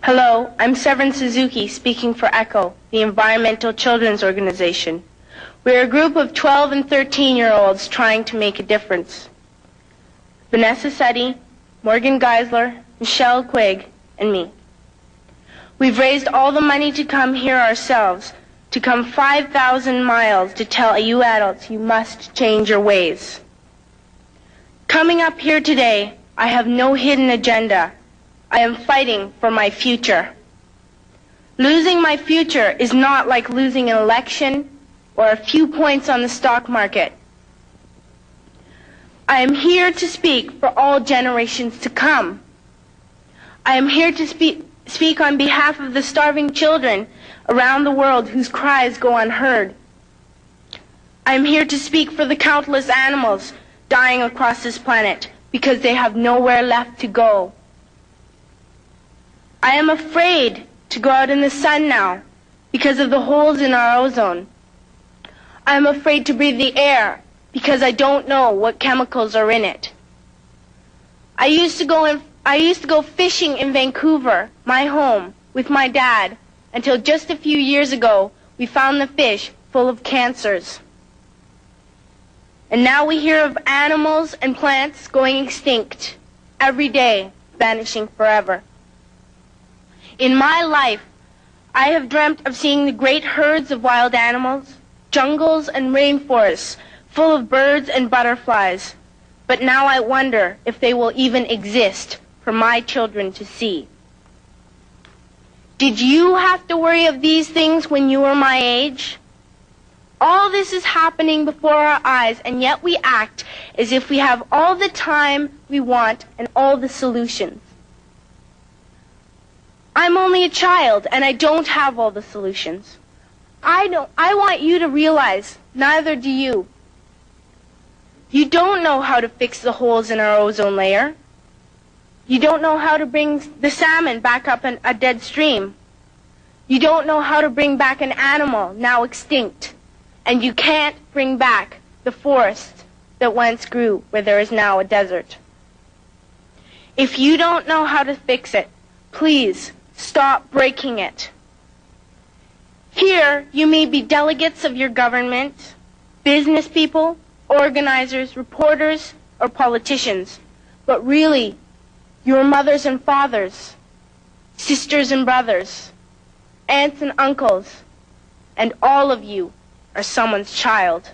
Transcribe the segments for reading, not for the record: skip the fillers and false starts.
Hello, I'm Severn Suzuki, speaking for ECHO, the Environmental Children's Organization. We're a group of 12 and 13-year-olds trying to make a difference. Vanessa Setti, Morgan Geisler, Michelle Quigg, and me. We've raised all the money to come here ourselves, to come 5,000 miles to tell you adults you must change your ways. Coming up here today, I have no hidden agenda. I am fighting for my future. Losing my future is not like losing an election or a few points on the stock market. I am here to speak for all generations to come. I am here to speak on behalf of the starving children around the world whose cries go unheard. I am here to speak for the countless animals dying across this planet because they have nowhere left to go. I am afraid to go out in the sun now because of the holes in our ozone. I am afraid to breathe the air because I don't know what chemicals are in it. I used to go fishing in Vancouver, my home, with my dad, until just a few years ago we found the fish full of cancers. And now we hear of animals and plants going extinct every day, vanishing forever. In my life, I have dreamt of seeing the great herds of wild animals, jungles and rainforests full of birds and butterflies. But now I wonder if they will even exist for my children to see. Did you have to worry of these things when you were my age? All this is happening before our eyes, and yet we act as if we have all the time we want and all the solutions. I'm only a child, and I don't have all the solutions. I want you to realize, neither do you. You don't know how to fix the holes in our ozone layer. You don't know how to bring the salmon back up a dead stream. You don't know how to bring back an animal now extinct. And you can't bring back the forest that once grew where there is now a desert. If you don't know how to fix it, please stop breaking it. Here, you may be delegates of your government, business people, organizers, reporters, or politicians, but really, your mothers and fathers, sisters and brothers, aunts and uncles, and all of you are someone's child.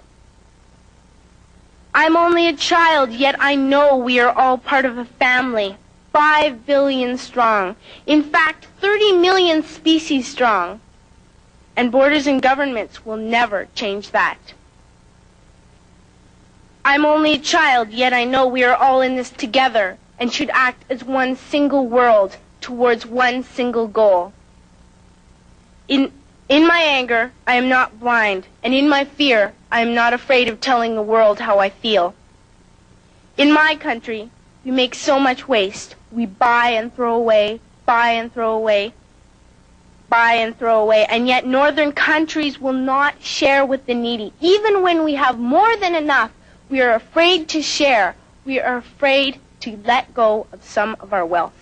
I'm only a child, yet I know we are all part of a family, 5 billion strong. In fact, 30 million species strong. And borders and governments will never change that. I'm only a child, yet I know we are all in this together and should act as one single world towards one single goal. In my anger, I am not blind, and in my fear, I am not afraid of telling the world how I feel. In my country, we make so much waste. We buy and throw away, buy and throw away, buy and throw away, and yet northern countries will not share with the needy. Even when we have more than enough, we are afraid to share. We are afraid to let go of some of our wealth.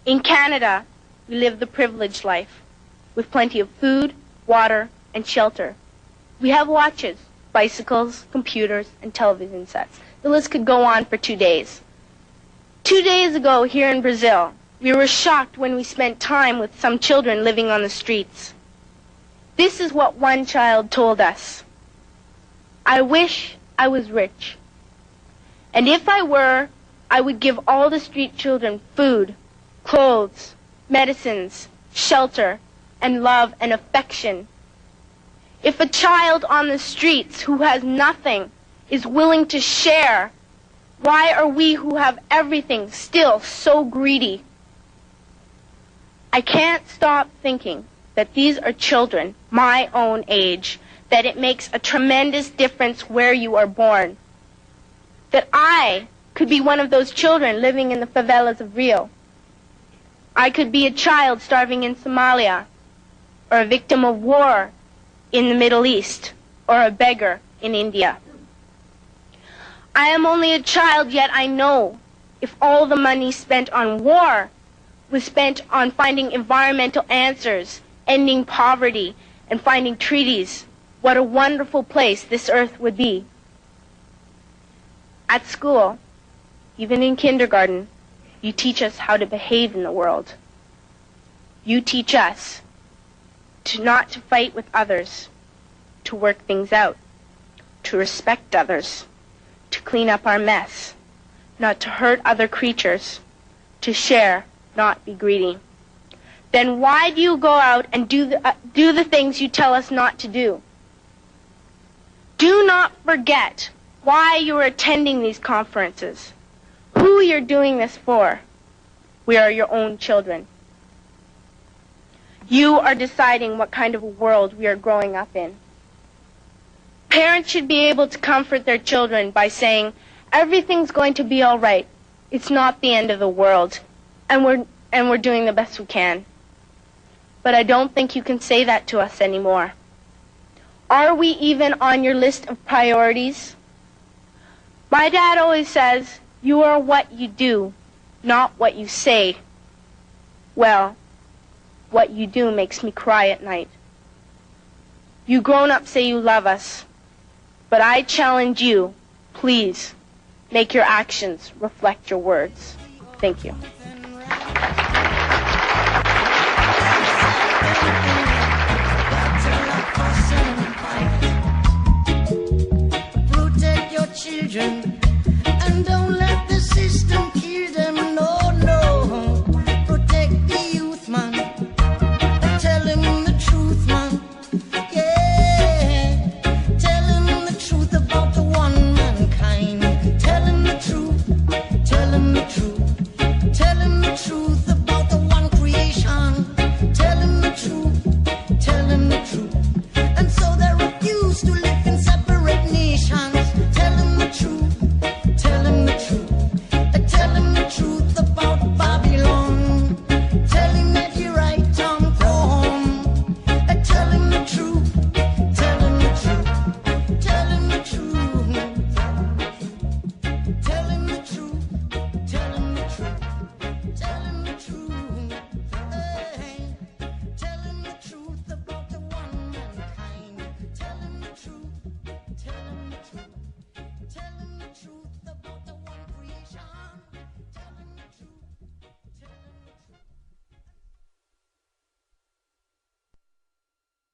In Canada, we live the privileged life, with plenty of food, water, and shelter. We have watches, bicycles, computers, and television sets. The list could go on for 2 days. 2 days ago, here in Brazil, we were shocked when we spent time with some children living on the streets. This is what one child told us. I wish I was rich. And if I were, I would give all the street children food, clothes, medicines, shelter, and love and affection. If a child on the streets who has nothing is willing to share, why are we who have everything still so greedy? I can't stop thinking that these are children my own age, that it makes a tremendous difference where you are born. That I could be one of those children living in the favelas of Rio. I could be a child starving in Somalia, or a victim of war in the Middle East, or a beggar in India. I am only a child, yet I know if all the money spent on war was spent on finding environmental answers, ending poverty, and finding treaties, what a wonderful place this earth would be. At school, even in kindergarten, you teach us how to behave in the world. You teach us not to fight with others, to work things out, to respect others, to clean up our mess, not to hurt other creatures, to share, not be greedy. Then why do you go out and do the things you tell us not to do? Do not forget why you are attending these conferences, who you're doing this for. We are your own children. You are deciding what kind of a world we are growing up in. Parents should be able to comfort their children by saying, everything's going to be all right. It's not the end of the world, and we're doing the best we can. But I don't think you can say that to us anymore. Are we even on your list of priorities? My dad always says, you are what you do, not what you say. Well, what you do makes me cry at night. You grown-ups say you love us, but I challenge you, please, make your actions reflect your words. Thank you.